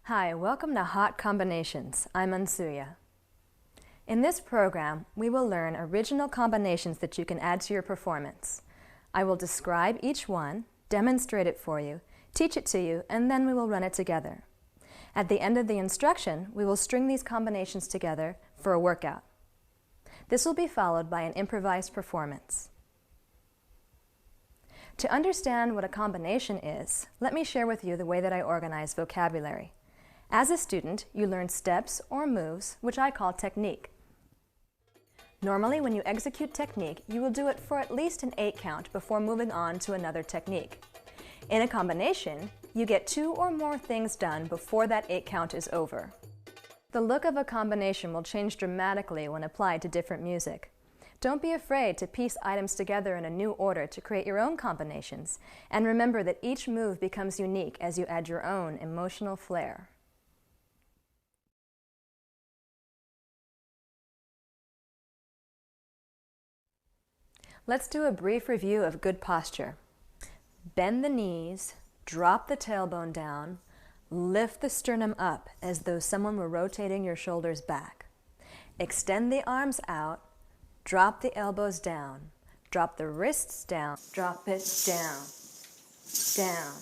Hi, welcome to Hot Combinations. I'm Ansuya. In this program, we will learn original combinations that you can add to your performance. I will describe each one, demonstrate it for you, teach it to you, and then we will run it together. At the end of the instruction, we will string these combinations together for a workout. This will be followed by an improvised performance. To understand what a combination is, let me share with you the way that I organize vocabulary. As a student, you learn steps or moves, which I call technique. Normally, when you execute technique, you will do it for at least an 8 count before moving on to another technique. In a combination, you get 2 or more things done before that 8 count is over. The look of a combination will change dramatically when applied to different music. Don't be afraid to piece items together in a new order to create your own combinations, and remember that each move becomes unique as you add your own emotional flair. Let's do a brief review of good posture. Bend the knees, drop the tailbone down, lift the sternum up as though someone were rotating your shoulders back. Extend the arms out, drop the elbows down, drop the wrists down, drop it down, down,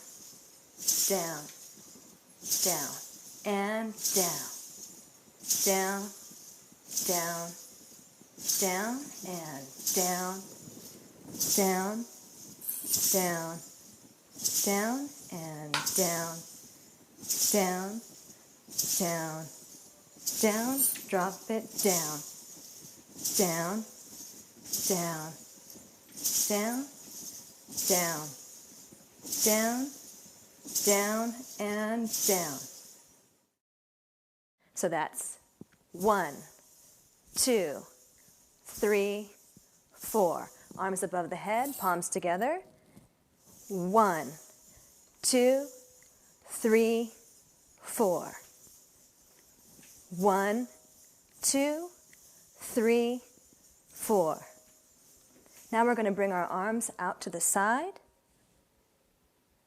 down, down, and down, down, down, down, and down, down, down, down, and down, down, down, down, drop it down, down, down, down, down, down, down, and down. So that's 1, 2, 3, 4. Arms above the head, palms together. 1, 2, 3, 4. 1, 2, 3, 4. Now we're going to bring our arms out to the side.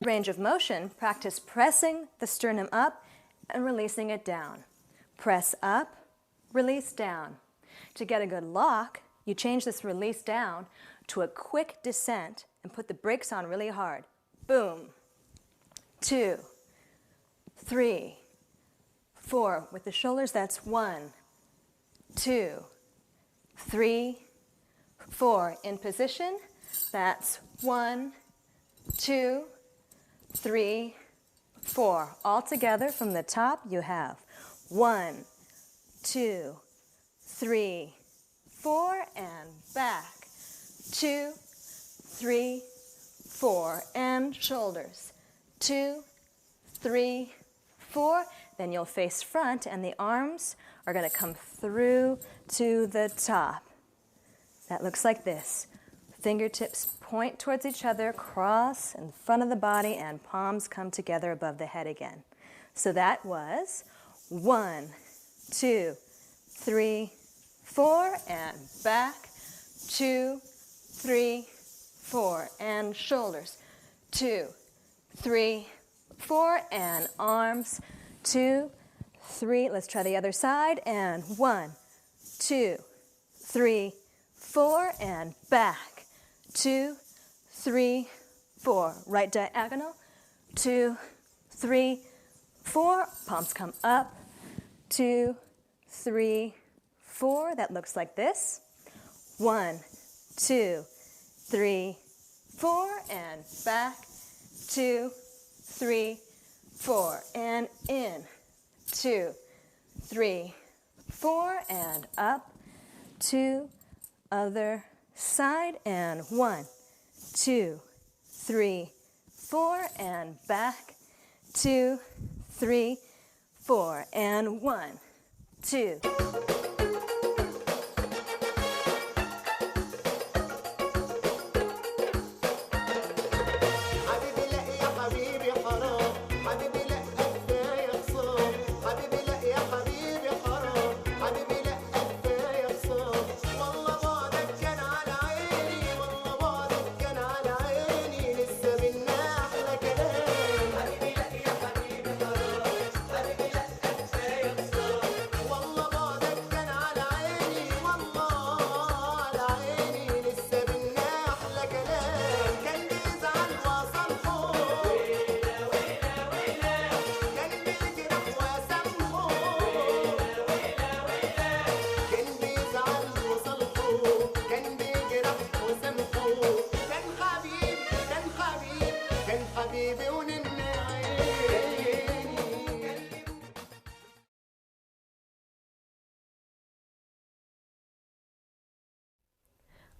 Range of motion, practice pressing the sternum up and releasing it down. Press up, release down. To get a good lock, you change this release down to a quick descent and put the brakes on really hard. Boom. 2, 3, 4. With the shoulders, that's 1, 2, 3, 4. In position, that's 1, 2, 3, 4. All together from the top, you have 1, 2, 3, 4, and back. 2, 3, 4, and shoulders. 2, 3, 4. Then you'll face front, and the arms are going to come through to the top. That looks like this. Fingertips point towards each other, cross in front of the body, and palms come together above the head again. So that was 1, 2, 3, 4, and back. 2, 3, 4, and shoulders. 2, 3, 4, and arms. 2, 3. Let's try the other side. And 1, 2, 3, 4, and back. 2, 3, 4. Right diagonal. 2, 3, 4. Palms come up. 2, 3, 4. That looks like this. 1, 2, 3, 4, and back. 2, 3, 4, and in. 2, 3, 4, and up. 2, other side, and 1, 2, 3, 4, and back. 2, 3, 4, and 1, 2.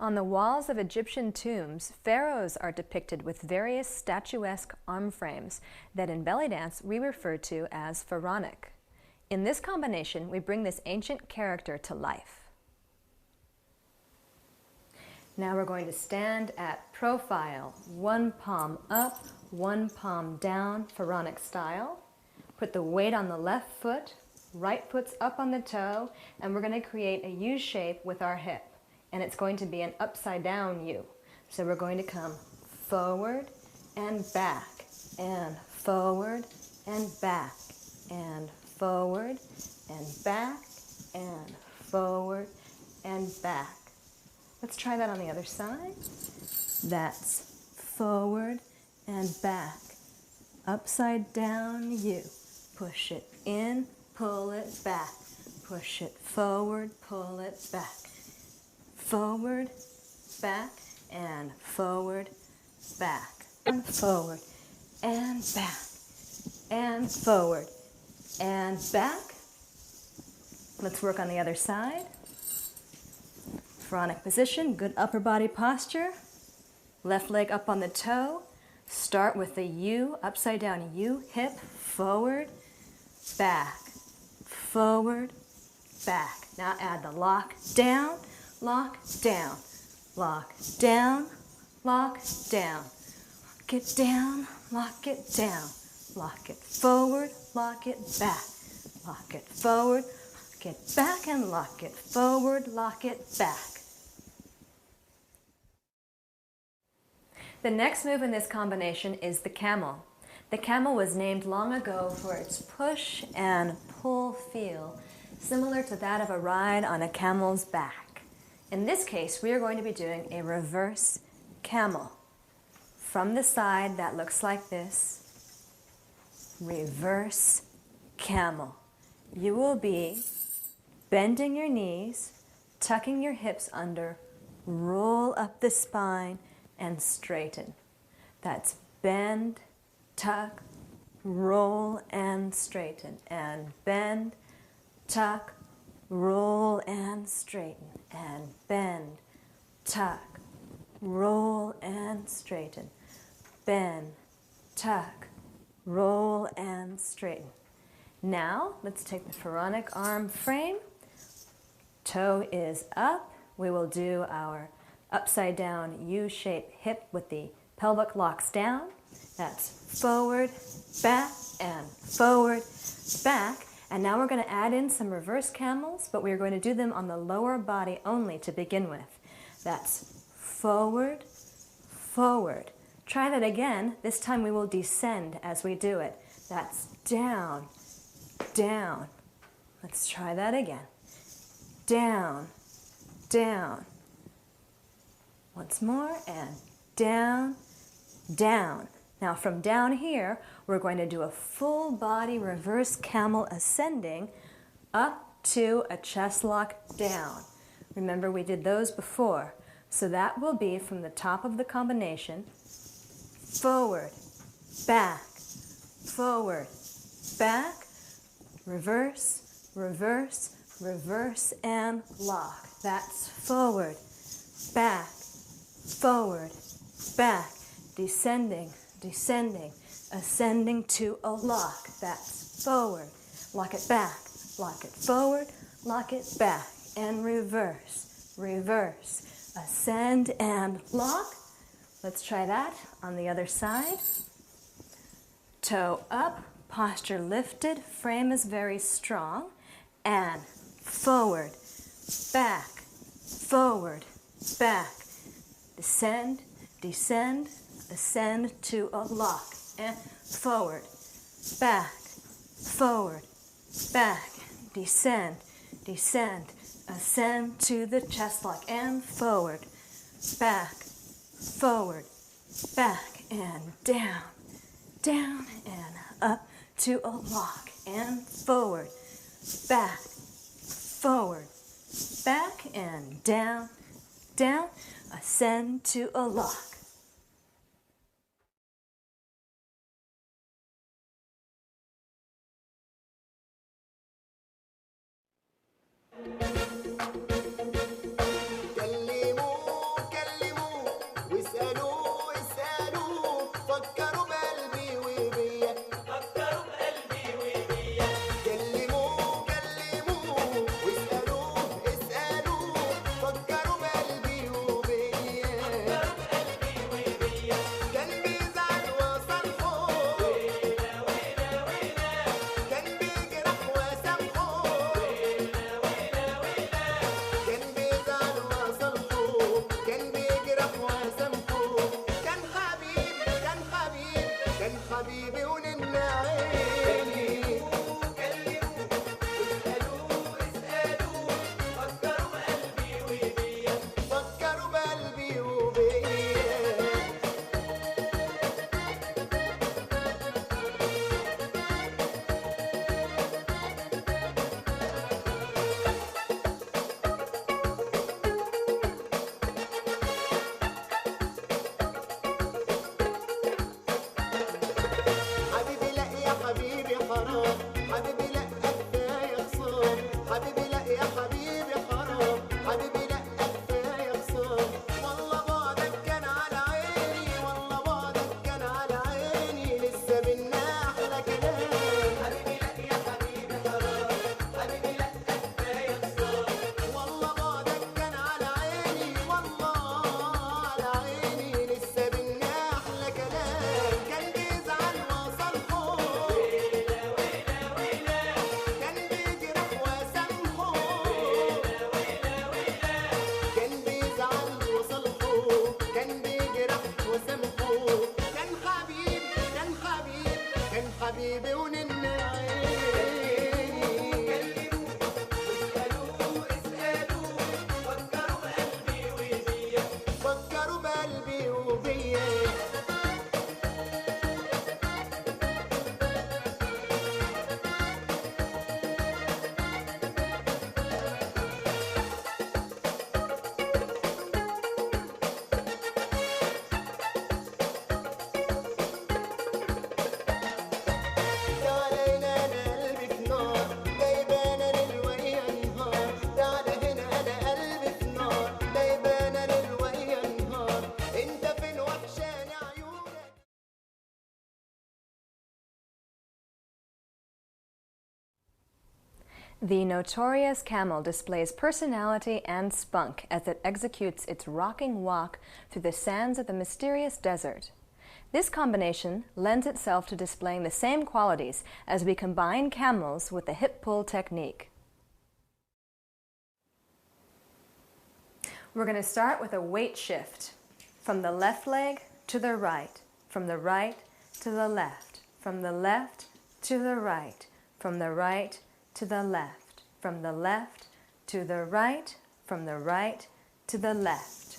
On the walls of Egyptian tombs, pharaohs are depicted with various statuesque arm frames that in belly dance we refer to as pharaonic. In this combination, we bring this ancient character to life. Now we're going to stand at profile, one palm up, one palm down, pharaonic style. Put the weight on the left foot, right foot's up on the toe, and we're going to create a U shape with our hip. And it's going to be an upside down U. So we're going to come forward and back, and forward and back, and forward and back, and forward and back. Let's try that on the other side. That's forward and back, upside down U. Push it in, pull it back, push it forward, pull it back. Forward, back, and forward, back, and forward, and back, and forward, and back. Let's work on the other side. Pharaonic position, good upper body posture. Left leg up on the toe. Start with the U, upside down U, hip, forward, back, forward, back. Now add the lock down, lock down, lock down, lock down. Lock it down, lock it down. Lock it forward, lock it back. Lock it forward, lock it back, and lock it forward, lock it back. The next move in this combination is the camel. The camel was named long ago for its push and pull feel, similar to that of a ride on a camel's back. In this case, we are going to be doing a reverse camel. From the side, that looks like this. Reverse camel. You will be bending your knees, tucking your hips under, roll up the spine, and straighten. That's bend, tuck, roll, and straighten. And bend, tuck, roll, and straighten. And bend, tuck, roll, and straighten. Bend, tuck, roll, and straighten. Now, let's take the pharaonic arm frame. Toe is up. We will do our upside down U-shaped hip with the pelvic locks down. That's forward, back, and forward, back. And now we're going to add in some reverse camels, but we're going to do them on the lower body only to begin with. That's forward, forward. Try that again. This time we will descend as we do it. That's down, down. Let's try that again. Down, down. Once more, and down, down. Now from down here, we're going to do a full body reverse camel ascending up to a chest lock down. Remember, we did those before. So that will be from the top of the combination, forward, back, reverse, reverse, reverse, and lock. That's forward, back, descending, descending, ascending to a lock. That's forward, lock it back, lock it forward, lock it back, and reverse, reverse, ascend and lock. Let's try that on the other side. Toe up, posture lifted, frame is very strong, and forward, back, descend, descend, ascend to a lock, and forward, back, descend, descend, ascend to the chest lock, and forward, back, and down, down, and up to a lock, and forward, back, and down, down, ascend to a lock. حبيبي ونن عيني اسألوه فكروا بقلبي وبيا فكروا بقلبي وبيا The notorious camel displays personality and spunk as it executes its rocking walk through the sands of the mysterious desert. This combination lends itself to displaying the same qualities as we combine camels with the hip pull technique. We're going to start with a weight shift from the left leg to the right, from the right to the left, from the left to the right, from the right to the left, from the left to the right, from the right to the left,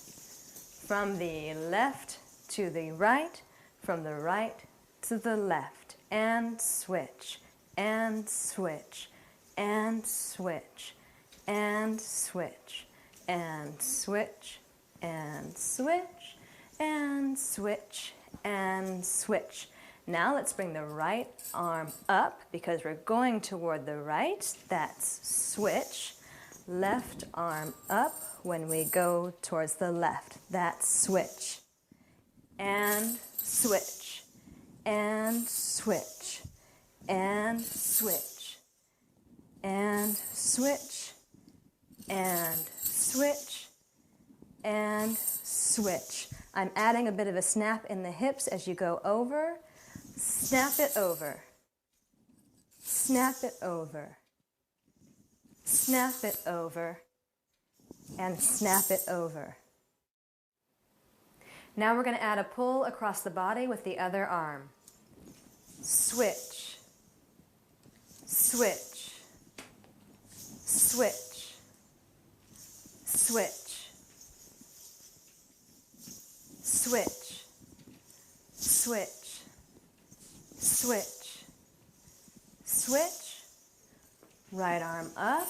from the left to the right, from the right to the left, and switch, and switch, and switch, and switch, and switch, and switch, and switch, and switch. Now let's bring the right arm up because we're going toward the right. That's switch. Left arm up when we go towards the left. That's switch. And switch. And switch. And switch. And switch. And switch. And switch. I'm adding a bit of a snap in the hips as you go over. Snap it over, snap it over, snap it over, and snap it over. Now we're going to add a pull across the body with the other arm. Switch, switch, switch, switch, switch, switch. Switch, switch, right arm up,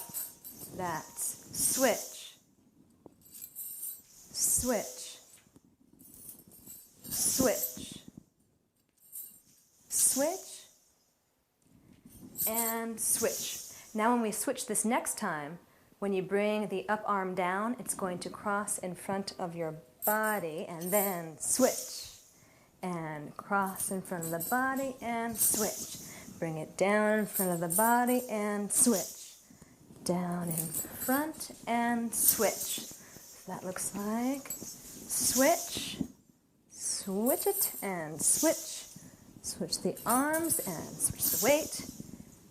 that's switch, switch, switch, switch, and switch. Now when we switch this next time, when you bring the up arm down, it's going to cross in front of your body and then switch. And cross in front of the body and switch. Bring it down in front of the body and switch. Down in front and switch. So that looks like switch, switch it and switch. Switch the arms and switch the weight.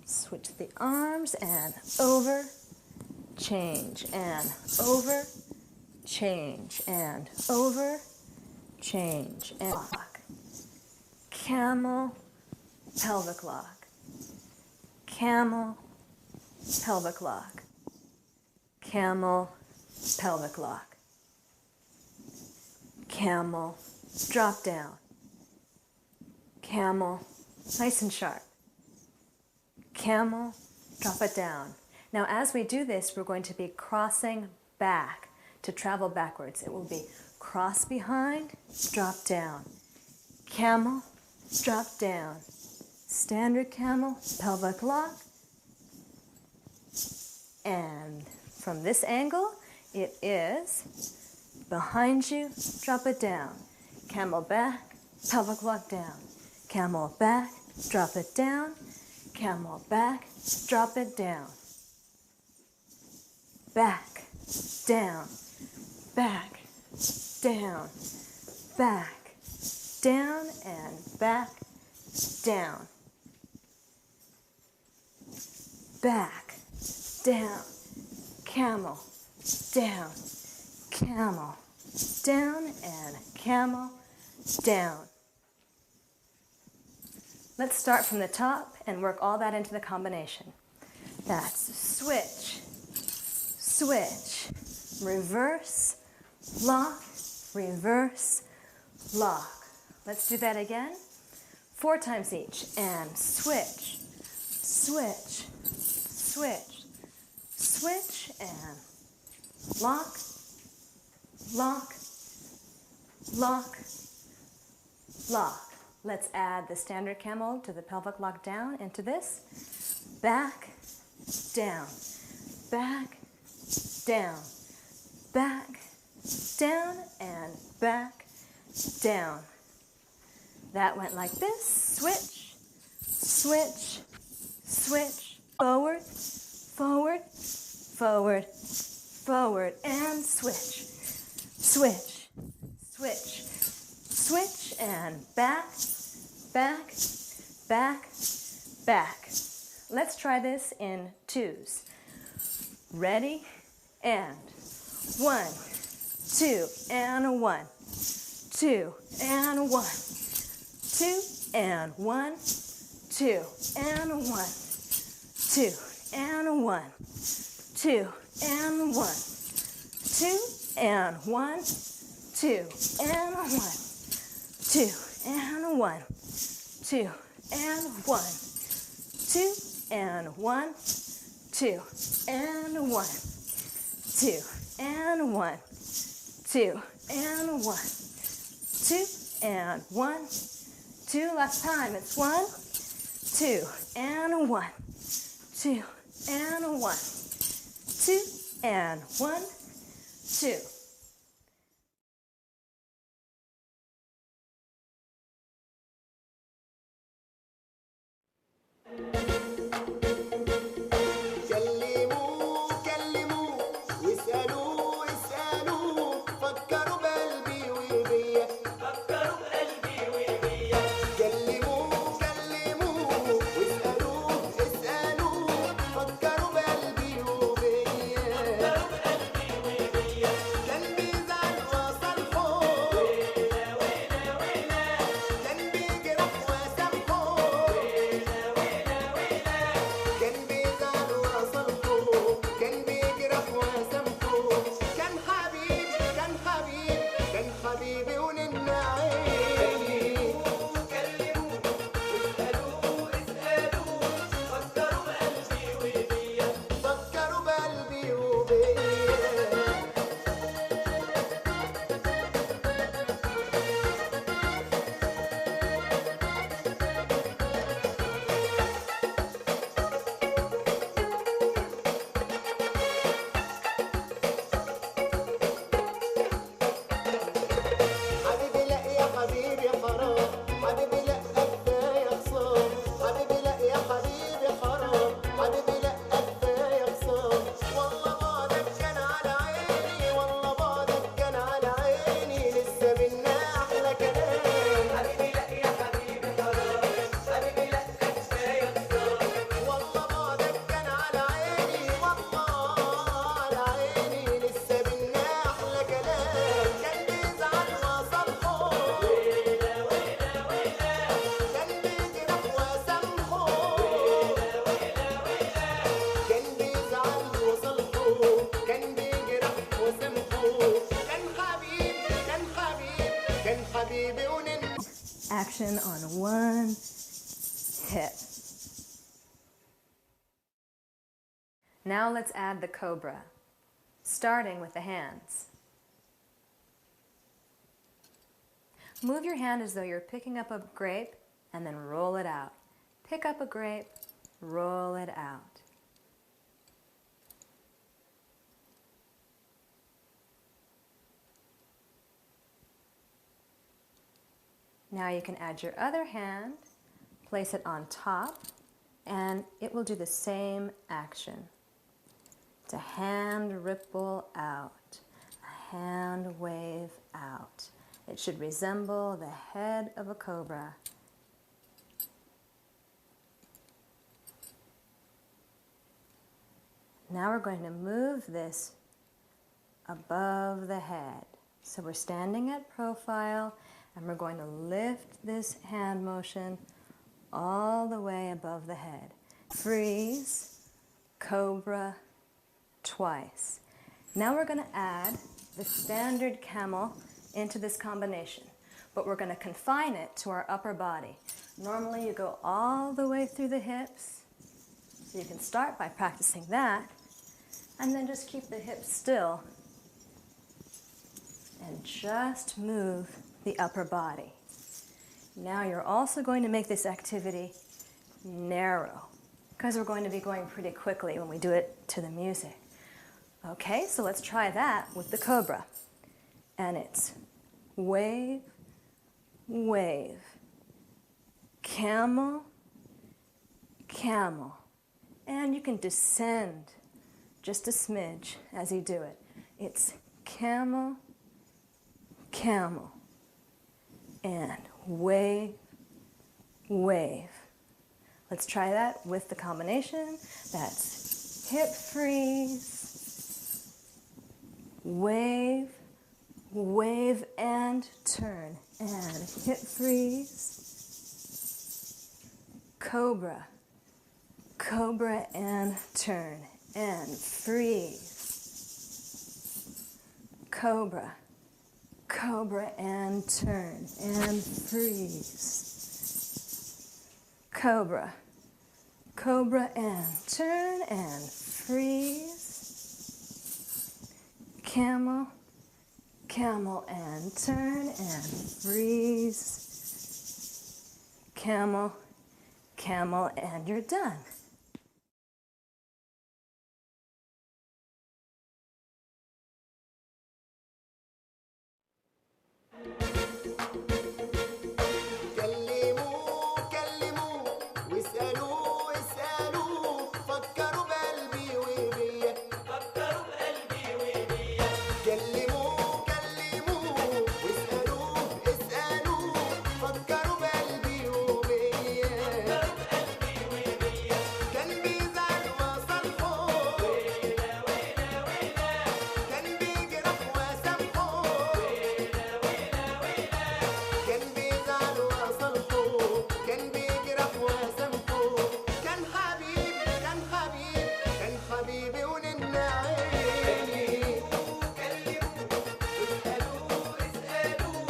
Switch the arms and over, change and over, change and over, change and lock. Camel, pelvic lock. Camel, pelvic lock. Camel, pelvic lock. Camel, drop down. Camel, nice and sharp. Camel, drop it down. Now as we do this, we're going to be crossing back to travel backwards. It will be cross behind, drop down. Camel, drop down. Standard camel, pelvic lock. And from this angle, it is behind you, drop it down. Camel back, pelvic lock down. Camel back, drop it down. Camel back, drop it down. Back, down, back, down, back, down, and back, down. Back, down, camel, down, camel, down, and camel, down. Let's start from the top and work all that into the combination. That's switch, switch, reverse, lock, reverse, lock. Let's do that again. 4 times each. And switch, switch, switch, switch, and lock, lock, lock, lock. Let's add the standard camel to the pelvic lock down into this. Back, down, back, down, back, down, and back, down. That went like this. Switch, switch, switch, forward, forward, forward, forward, and switch, switch, switch, switch, and back, back, back, back. Let's try this in 2s. Ready? And 1, 2, and 1, 2, and 1, 2, and 1, 2, and 1, 2, and 1, 2, and 1, 2, and 1, 2, and 1, 2, and 1, 2, and 1, 2, and 1, 2, and 1, 2, and 1, 2, and 1, 2, and 1, 2. Last time. It's 1, 2, and 1, 2, and 1, 2, and 1, 2. كلموه كلموه واسألوه اسألوه فكروا بقلبي وبيا فكروا بقلبي وبيا كلموه كلموه واسألوه اسألوه فكروا بقلبي وبيا فكروا بقلبي وبيا كان بيزعل وصل فوق ويلا ويلا ويلا كان بيجرح وسامحه ويلا ويلا ويلا كان بيزعل وصل فوق كان بيجرح وسامحه كان حبيبي كان حبيبي كان حبيبي ونن عيني كلموه واسألوه اسألوه فكروا بقلبي وبيا فكروا بقلبي وبيا حبيبي لا يا حبيبي حرام حبيبي لا كفايه خصام حبيبي لا يا حبيبي حرام حبيبي لا كفايه خصام والله بعدك كان على عيني والله بعدك كان على عيني لسه بينا احلى كلام حبيبي لا يا حبيبي حرام حبيبي لا كفايه خصام والله بعدك كان على عيني والله على عيني لسه بينا احلى كلام كان بيزعل وصلحه ويلا ويلا ويلا كان بيجرح وسامحه ويلا ويلا ويلا كان بيزعل وصلحه كان بيجرح وسامحه كان حبيبي كان حبيبي كان حبيبي ونن Action on one hip. Now let's add the cobra, starting with the hands. Move your hand as though you're picking up a grape and then roll it out. Pick up a grape, roll it out. Now you can add your other hand, place it on top, and it will do the same action. It's a hand ripple out, a hand wave out. It should resemble the head of a cobra. Now we're going to move this above the head. So we're standing at profile and we're going to lift this hand motion all the way above the head. Freeze, cobra, twice. Now we're going to add the standard camel into this combination, but we're going to confine it to our upper body. Normally you go all the way through the hips, so you can start by practicing that, and then just keep the hips still and just move the upper body. Now you're also going to make this activity narrow, because we're going to be going pretty quickly when we do it to the music. Okay, so let's try that with the cobra. And it's wave, wave, camel, camel. And you can descend just a smidge as you do it. It's camel, camel, and wave, wave. Let's try that with the combination. That's hip freeze, wave, wave and turn, and hip freeze, cobra, cobra and turn, and freeze, cobra, cobra and turn, and freeze, cobra, cobra and turn, and freeze, camel, camel and turn, and freeze, camel, camel, and you're done. كلموه كلموه واسألوه اسألوه فكروا بقلبي وبيا فكروا بقلبي وبيا كلموه كلموه واسألوه اسألوه فكروا بقلبي وبيا فكروا بقلبي وبيا كان بيزعل وصالحه ويلا ويلا ويلا كان بيجرح وسامحه ويلا ويلا ويلا كان بيزعل وصالحه كان بيجرح وسامحه كان حبيبي كان حبيبي كان حبيبي وننا عيني كلموه اسألوه اسألوه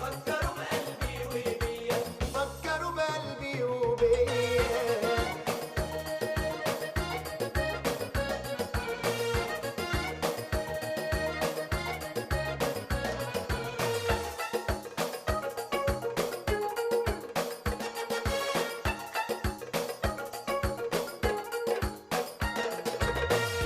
فكروا بقلبي وبيا فكروا بقلبي وبيا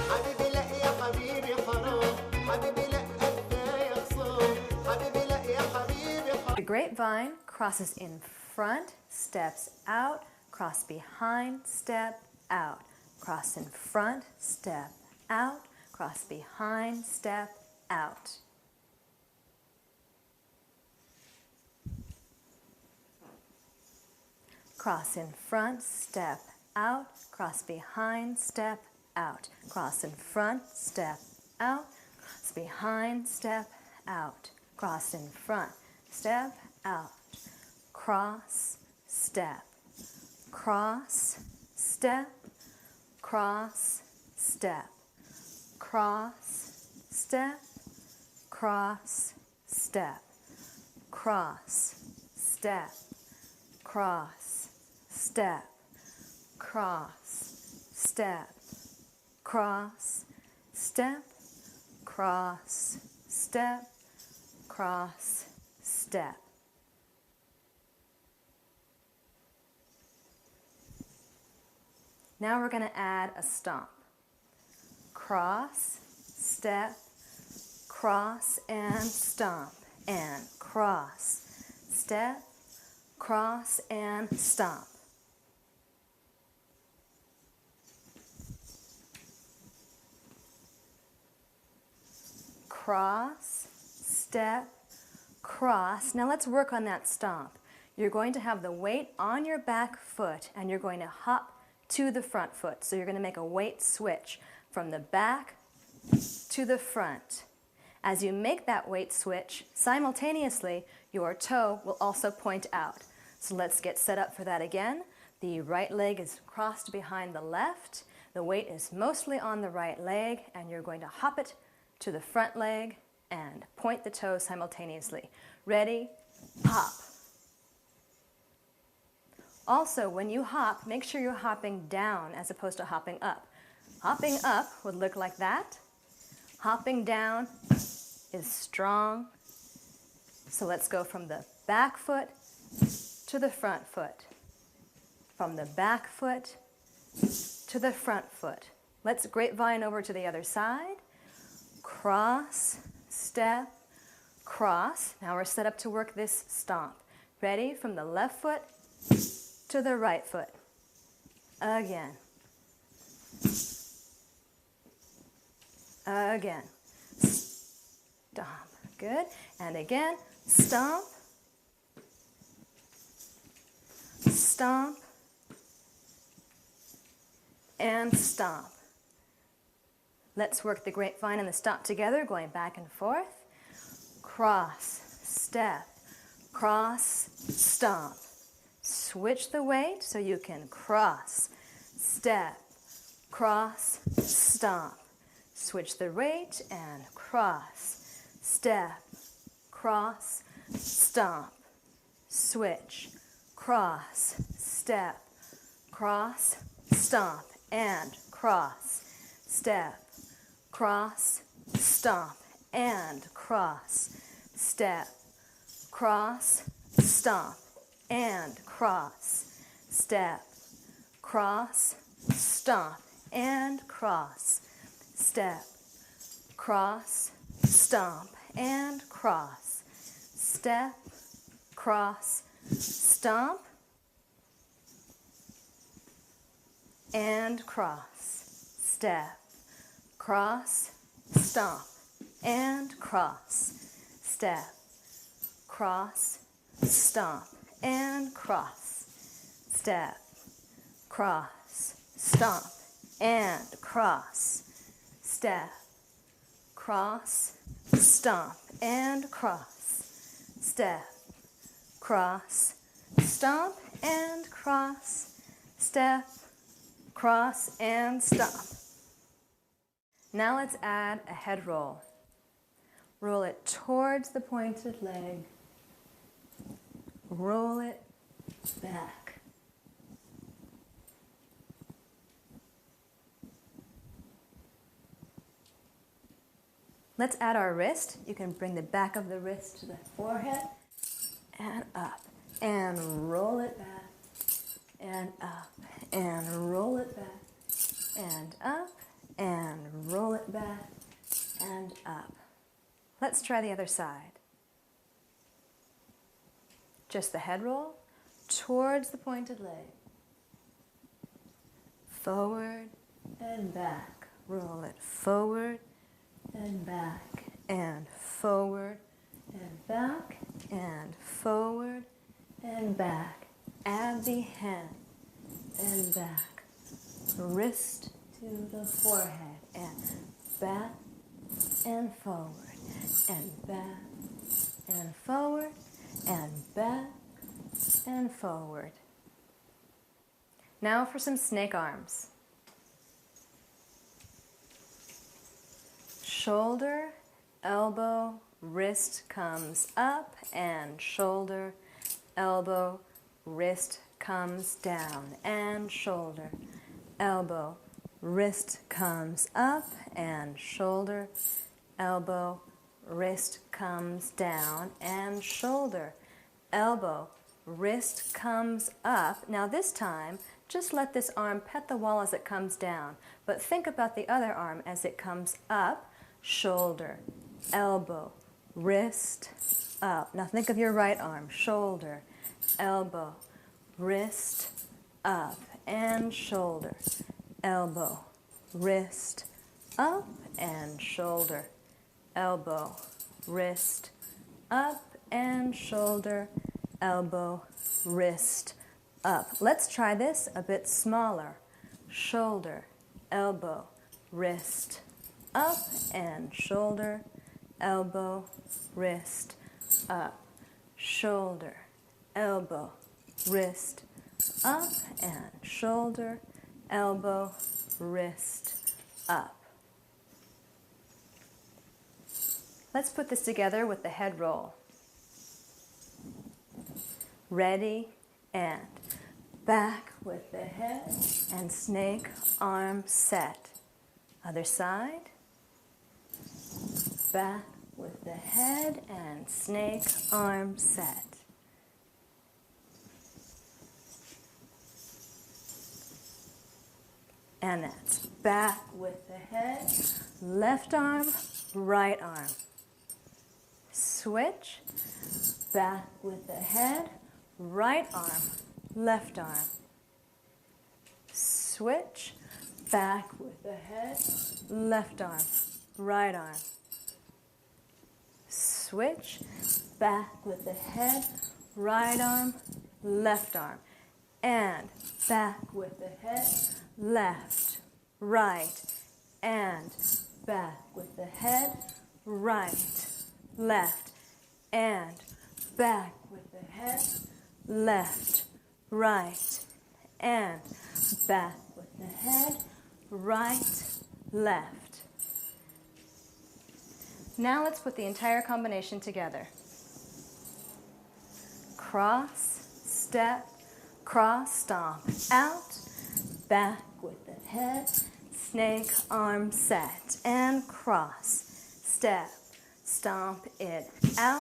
حبيبي لا يا حبيبي حرام حبيبي لا كفايه خصام حبيبي لا يا حبيبي حرام The grapevine crosses in front, steps out, cross behind, step out, cross in front, step out, cross behind, step out. Cross in front, step out, cross behind, step out, cross in front, step out, cross behind, step out, cross in front, step out, cross, step, cross, step, cross, step, cross, step, cross, step, cross, step, cross, step, cross, step, cross, step, cross, step, cross, step. Now we're going to add a stomp. Cross, step, cross and stomp, and cross, step, cross and stomp. Cross, step, cross. Now let's work on that stomp. You're going to have the weight on your back foot and you're going to hop to the front foot. So you're going to make a weight switch from the back to the front. As you make that weight switch, simultaneously, your toe will also point out. So let's get set up for that again. The right leg is crossed behind the left. The weight is mostly on the right leg, and you're going to hop it to the front leg and point the toes simultaneously. Ready? Hop. Also, when you hop, make sure you're hopping down as opposed to hopping up. Hopping up would look like that. Hopping down is strong. So let's go from the back foot to the front foot. From the back foot to the front foot. Let's grapevine over to the other side. Cross, step, cross. Now we're set up to work this stomp. Ready? From the left foot to the right foot. Again. Again. Stomp. Good. And again. Stomp. Stomp. And stomp. Let's work the grapevine and the stomp together, going back and forth. Cross, step, cross, stomp. Switch the weight so you can cross, step, cross, stomp. Switch the weight and cross, step, cross, stomp. Switch, cross, step, cross, stomp, and cross, step, cross, stomp, and cross, step, cross, stomp, and cross, step, cross, stomp, and cross, step, cross, stomp, and cross, step, cross, stomp, and cross, step, cross, stomp, and cross, step, cross, stomp, and cross, step, cross, stomp, and cross, step, cross, stomp, and cross, step, cross, stomp, and cross, step, cross, and stomp. Now let's add a head roll. Roll it towards the pointed leg. Roll it back. Let's add our wrist. You can bring the back of the wrist to the forehead and up. And roll it back. And up. And roll it back. And up. And roll it back. And up. Let's try the other side. Just the head roll towards the pointed leg. Forward and back. Roll it forward and back. And forward and back. And forward and back. Add the hand and back. Wrist to the forehead. And back and forward. And back and forward. And back and forward. Now for some snake arms. Shoulder, elbow, wrist comes up, and shoulder, elbow, wrist comes down, and shoulder, elbow, wrist comes up, and shoulder, elbow, wrist comes down, and shoulder, elbow, wrist comes up. Now this time, just let this arm pet the wall as it comes down, but think about the other arm as it comes up, shoulder, elbow, wrist, up. Now think of your right arm, shoulder, elbow, wrist, up, and shoulder, elbow, wrist, up, and shoulder, elbow, wrist, up, and shoulder, elbow, wrist, up. Let's try this a bit smaller. Shoulder, elbow, wrist, up, and shoulder, elbow, wrist, up. Shoulder, elbow, wrist, up, and shoulder, elbow, wrist, up. Let's put this together with the head roll. Ready, and back with the head, and snake arm set. Other side. Back with the head, and snake arm set. And that's back with the head, left arm, right arm. Switch, back with the head, right arm, left arm. Switch, back with the head, left arm, right arm. Switch, back with the head, right arm, left arm. And back with the head, left, right, and back with the head, right, left, and back with the head, left, right, and back with the head, right, left. Now let's put the entire combination together. Cross, step, cross, stomp, out, back with the head, snake arm set, and cross, step, stomp it out.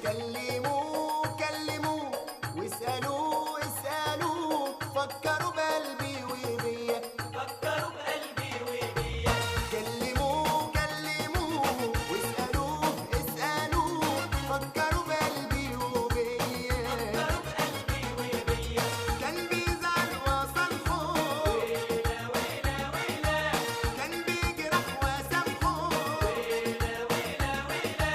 كلموه كلموه واسألوه اسألوه فكروا بقلبي وبيا فكروا بقلبي وبيا كلموه كلموه واسألوه اسألوه فكروا بقلبي وبيا فكروا بقلبي وبيا كان بيزعل وصلحه ويلا ويلا ويلا كان بيجرح وسامحه ويلا ويلا ويلا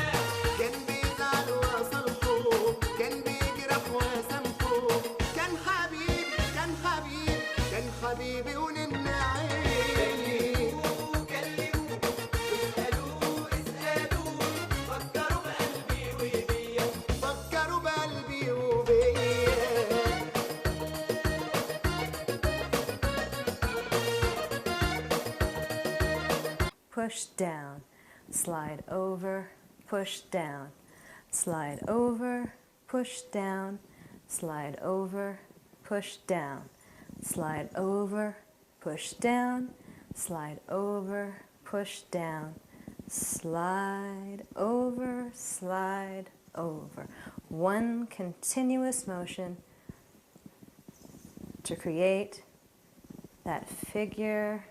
كان بيزعل وصلحه كان بيجرح وسامحه كان حبيبي كان حبيبي كان حبيبي ونن عيني كلموه واسألوه اسألوه فكروا بقلبي وبيا فكروا بقلبي وبيا Push down, slide over, push down, slide over, push down, slide over, push down, slide over, push down, slide over, push down, slide over, slide over. One continuous motion to create that figure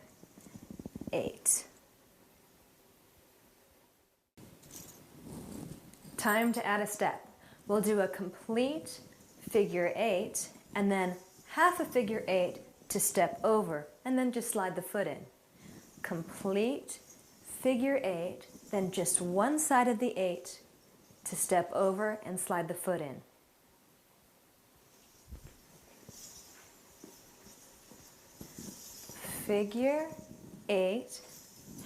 8. Time to add a step. We'll do a complete figure 8 and then half a figure 8 to step over and then just slide the foot in. Complete figure 8, then just one side of the 8 to step over and slide the foot in. Figure 8,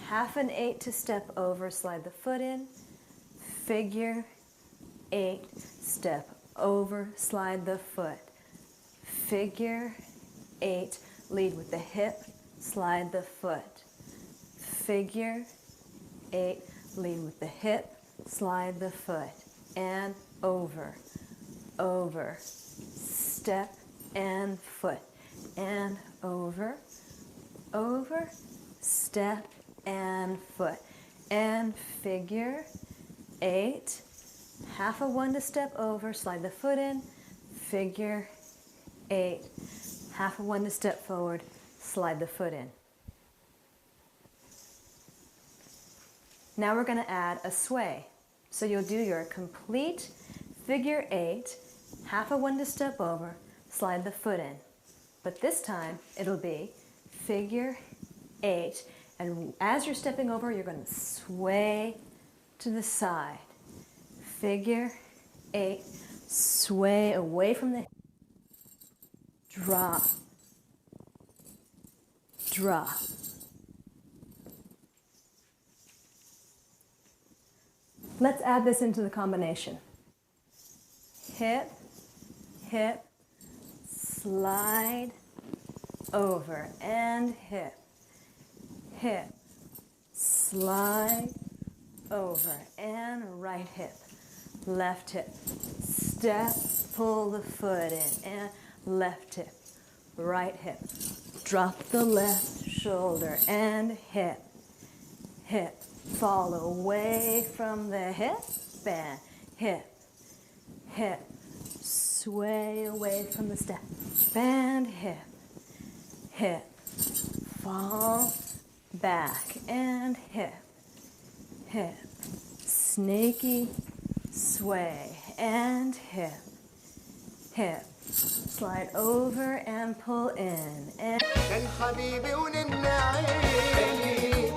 half an 8 to step over, slide the foot in. Figure 8, step over, slide the foot. Figure 8, lead with the hip, slide the foot. Figure 8, lead with the hip, slide the foot. And over, over, step and foot. And over, over, step and foot. And figure 8, half a 1 to step over, slide the foot in, figure 8, half a 1 to step forward, slide the foot in. Now we're going to add a sway. So you'll do your complete figure 8, half a 1 to step over, slide the foot in. But this time it'll be figure 8, and as you're stepping over, you're going to sway to the side. Figure 8, sway away from the, drop, drop, Let's add this into the combination. Hip, hip, slide, over, and hip, hip, slide, over, and right hip, left hip, step, pull the foot in, and left hip, right hip, drop the left shoulder, and hip, hip, fall away from the hip, and hip, hip, sway away from the step, and hip, hip, fall back, and hip, hip, snaky sway, and hip, hip, slide over and pull in, and كان حبيبي ونن عيني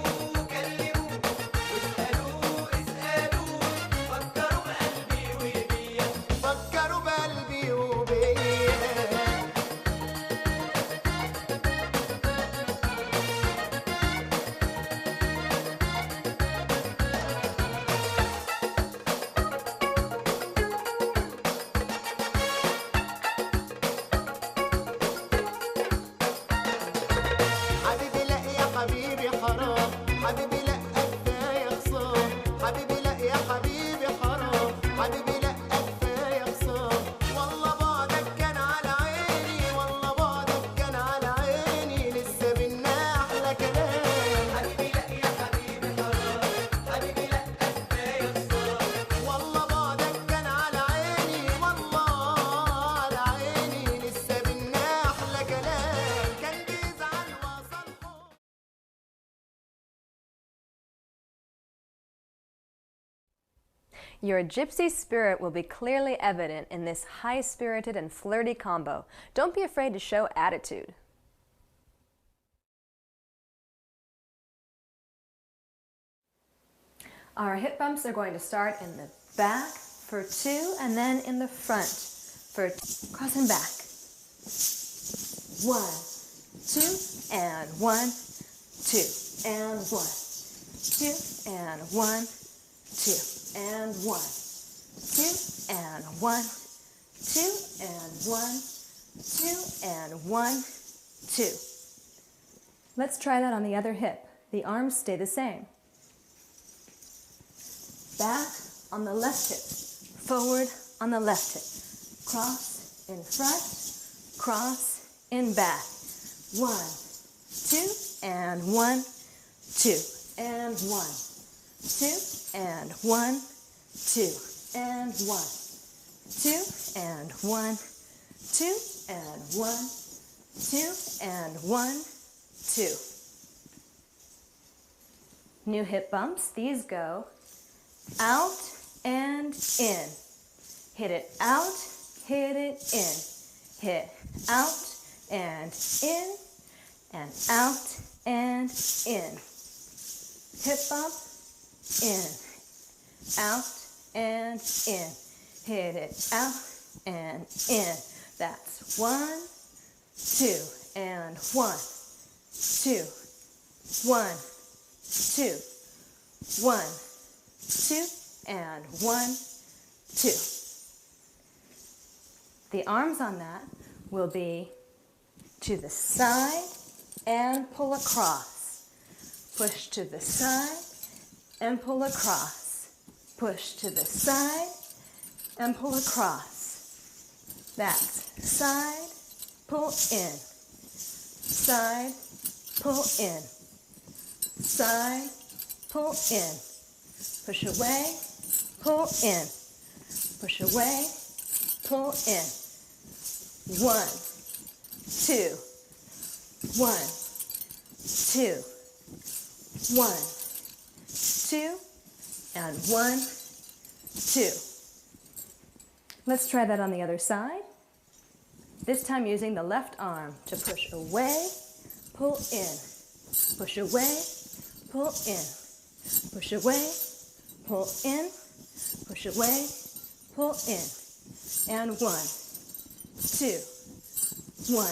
فكروا بقلبي وبيا حبيبي لا يا حبيبي حرام حبيبي لا كفايه خصام حبيبي لا يا حبيبي حرام حبيبي لا كفايه خصام والله بعدك كان على عيني والله بعدك كان على عيني لسه بينا احلى كلام حبيبي لا يا حبيبي حرام حبيبي لا كفايه خصام والله بعدك كان على عيني والله على عيني لسه بينا احلى كلام كان بيزعل وصل حب your gypsy spirit will be clearly evident in this high-spirited and flirty combo. Don't be afraid to show attitude. Our hip bumps are going to start in the back for 2 and then in the front for cross and back. 1, 2, and 1, 2, and 1, 2, and 1, 2, and 1, 2, and 1, 2, and 1, 2, and 1, 2. Let's try that on the other hip. The arms stay the same. Back on the left hip, forward on the left hip. Cross in front, cross in back. 1, 2, and 1, 2, and 1, 2, and 1, 2, and 1, 2, and 1, 2, and 1, 2, and 1, 2. New hip bumps. These go out and in. Hit it out, hit it in. Hit out and in, and out and in. Hip bump, in, out and in. Hit it out and in. That's 1, 2, and 1, 2, 1, 2, 1, 2, and 1, 2. The arms on that will be to the side and pull across. Push to the side and pull across. Push to the side and pull across. That's side, pull in. Side, pull in. Side, pull in. Push away, pull in. Push away, pull in. 1, 2, 1, 2, 1, 2, and 1, 2. Let's try that on the other side. This time using the left arm to push away, pull in. Push away, pull in. Push away, pull in. Push away, pull in. And 1, 2, 1,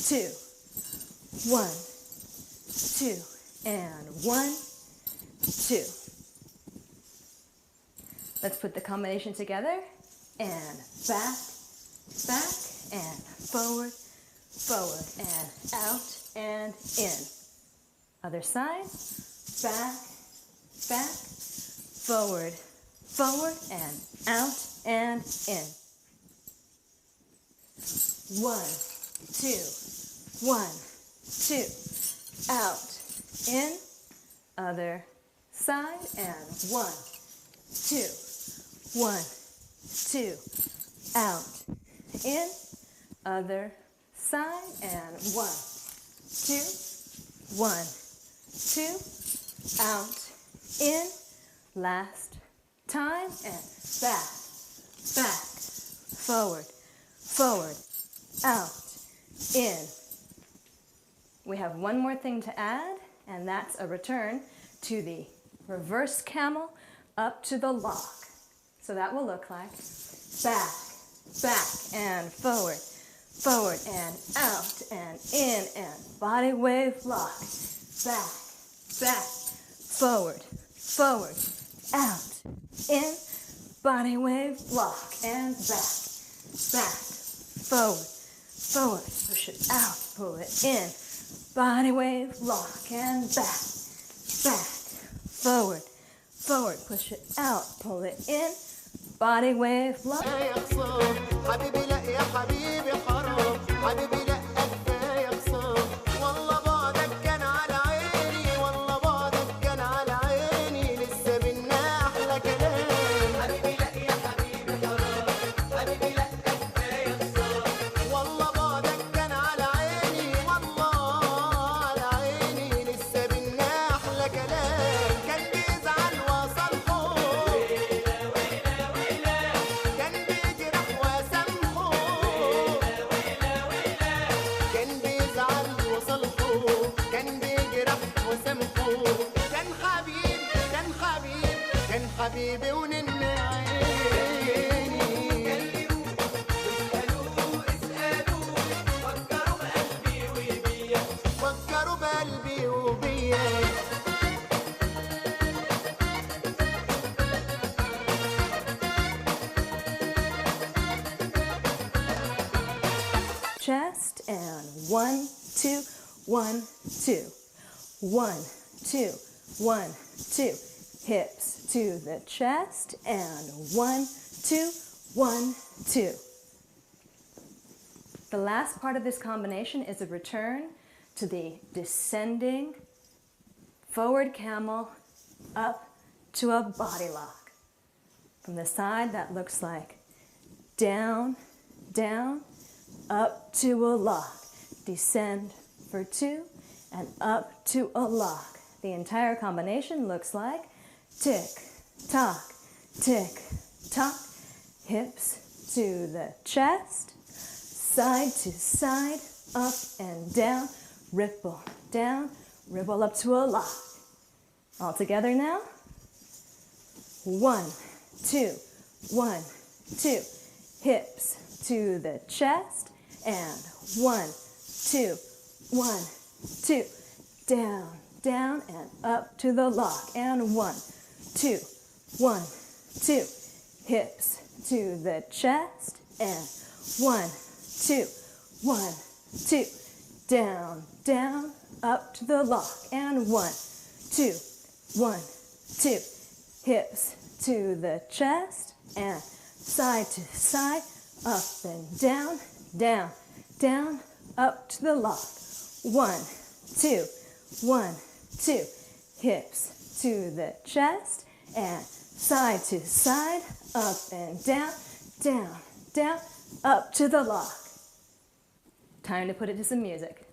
2, 1, 2, and 1, 2. Let's put the combination together. And back, back, and forward, forward, and out, and in. Other side. Back, back, forward, forward, and out, and in. 1, 2, 1, 2, out, in. Other side, and 1, 2, 1, 2, out, in. Other side, and 1, 2, 1, 2, out, in. Last time, and back, back, forward, forward, out, in. We have one more thing to add, and that's a return to the reverse camel up to the lock. So that will look like back, back, and forward, forward, and out, and in, and body wave lock. Back, back, forward, forward, out, in, body wave lock, and back, back, forward, forward, push it out, pull it in, body wave lock, and back, back, forward, forward, push it out, pull it in, body wave lock. يا خصام حبيبي لا يا حبيبي حرام حبيبي لا كفايه خصام والله بعدك كان على عيني والله بعدك كان على عيني لسه بينا احلى كلام حبيبي لا يا حبيبي حرام حبيبي لا كفايه خصام والله بعدك كان على عيني والله على عيني لسه بينا احلى كلام كان بيزعل وصل حب كان بيجرح وسامحه كان بيزعل وصلحه كان بيجرح وسامحه كان حبيب كان حبيب كان حبيبي ونن عيني فكروا بقلبي وبيا Chest, and 1, 2, 1, 2, 1, 2, 1, 2. Hips to the chest, and 1, 2, 1, 2. The last part of this combination is a return to the descending forward camel up to a body lock. From the side, that looks like down, down, up to a lock. Descend for 2 and up to a lock. The entire combination looks like tick, tock, tick, tock. Hips to the chest, side to side, up and down, ripple up to a lock. All together now. 1, 2, 1, 2. Hips to the chest, and 1, 2, 1, 2. Down, down, and up to the lock, and 1, 2, 1, 2. Hips to the chest, and 1, 2, 1, 2. Down, down, up to the lock, and 1, 2, 1, 2. Hips to the chest, and side to side, up and down, down, down, up to the lock. 1, 2, 1, 2. Hips to the chest, and side to side, up and down, down, down, up to the lock. Time to put it to some music.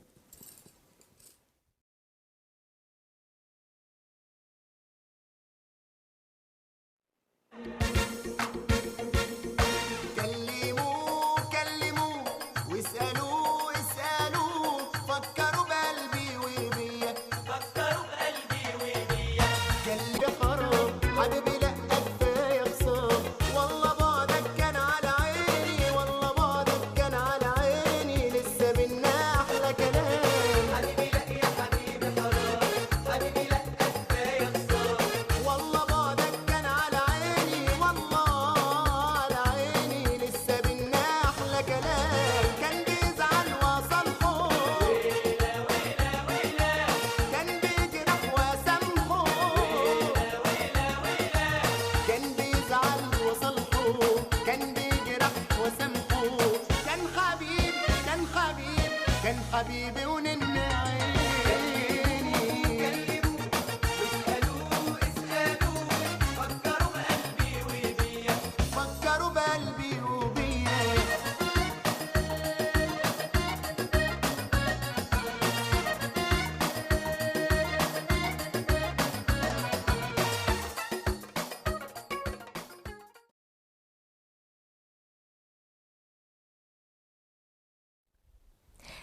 كلموه كلموه واسألوه اسألوه فكروا بقلبي وبيا كلمي حرام حبيبي لا كفاية خصام والله بعدك كان على عيني والله بعدك كان على عيني لسه بينا أحلى كلام حبيبي لا يا حبيبي حرام حبيبي لا كفاية خصام والله بعدك كان على عيني والله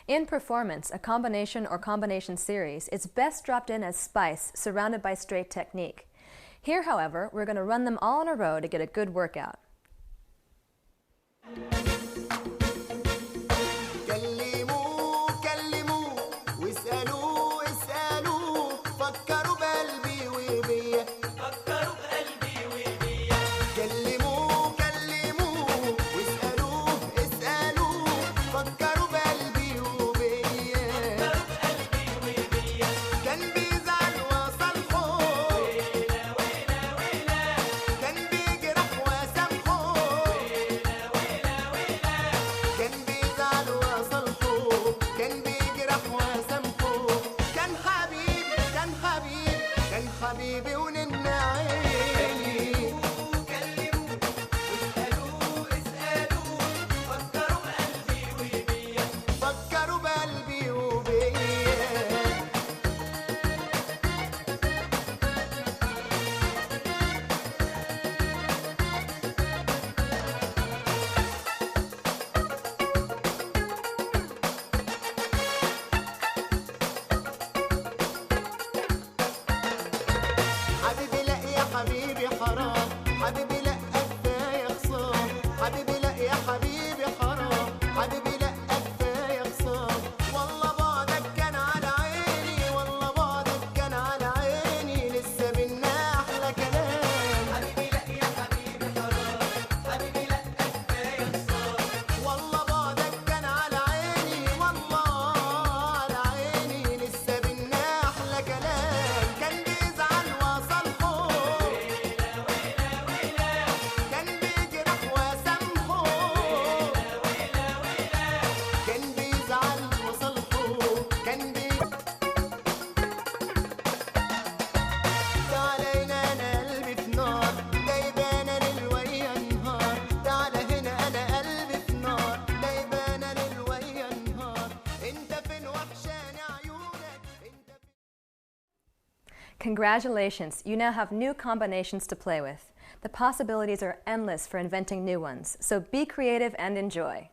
In performance, a combination or combination series is best dropped in as spice, surrounded by straight technique. Here, however, we're going to run them all in a row to get a good workout. Congratulations, you now have new combinations to play with. The possibilities are endless for inventing new ones, so be creative and enjoy.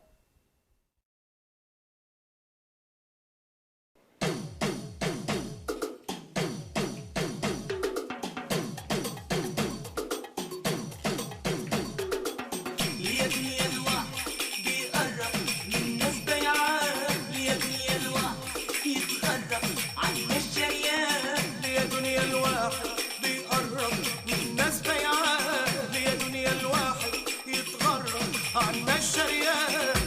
عنا الشريان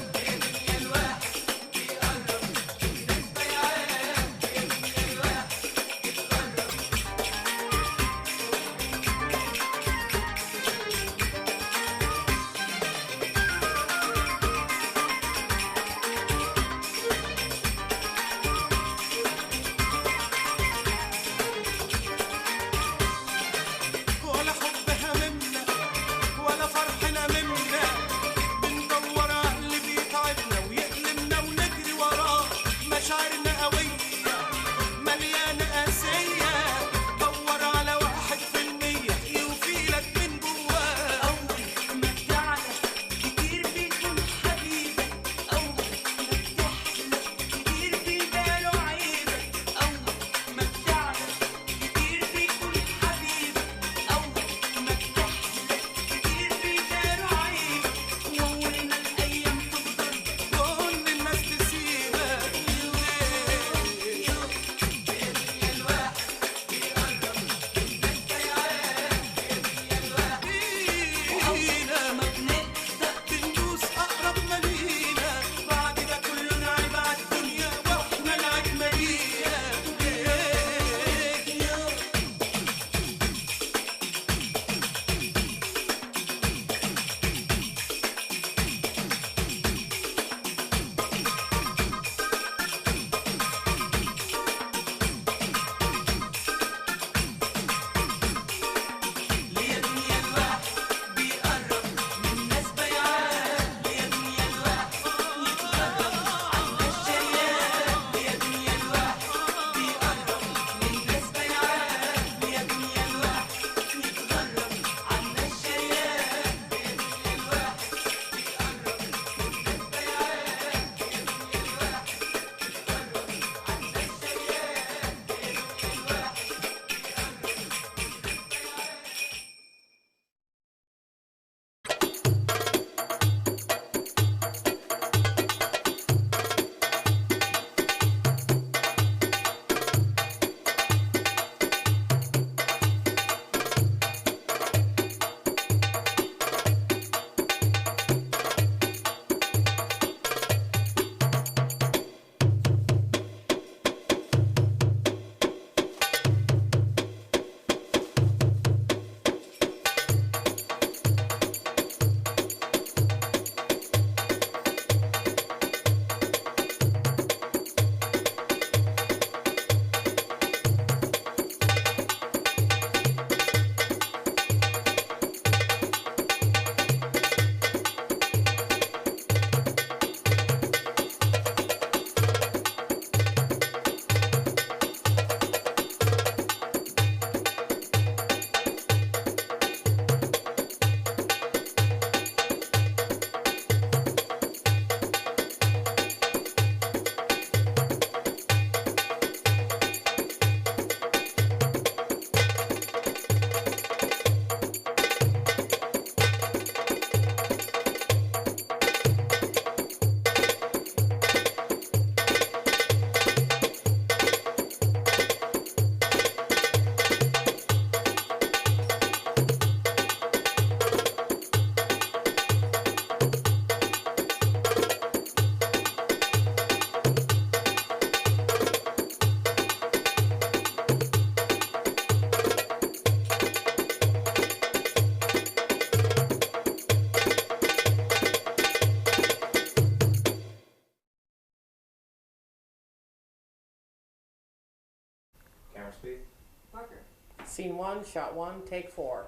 Scene 1, shot 1, take 4.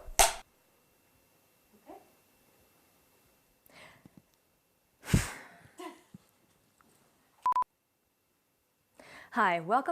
Hi, welcome.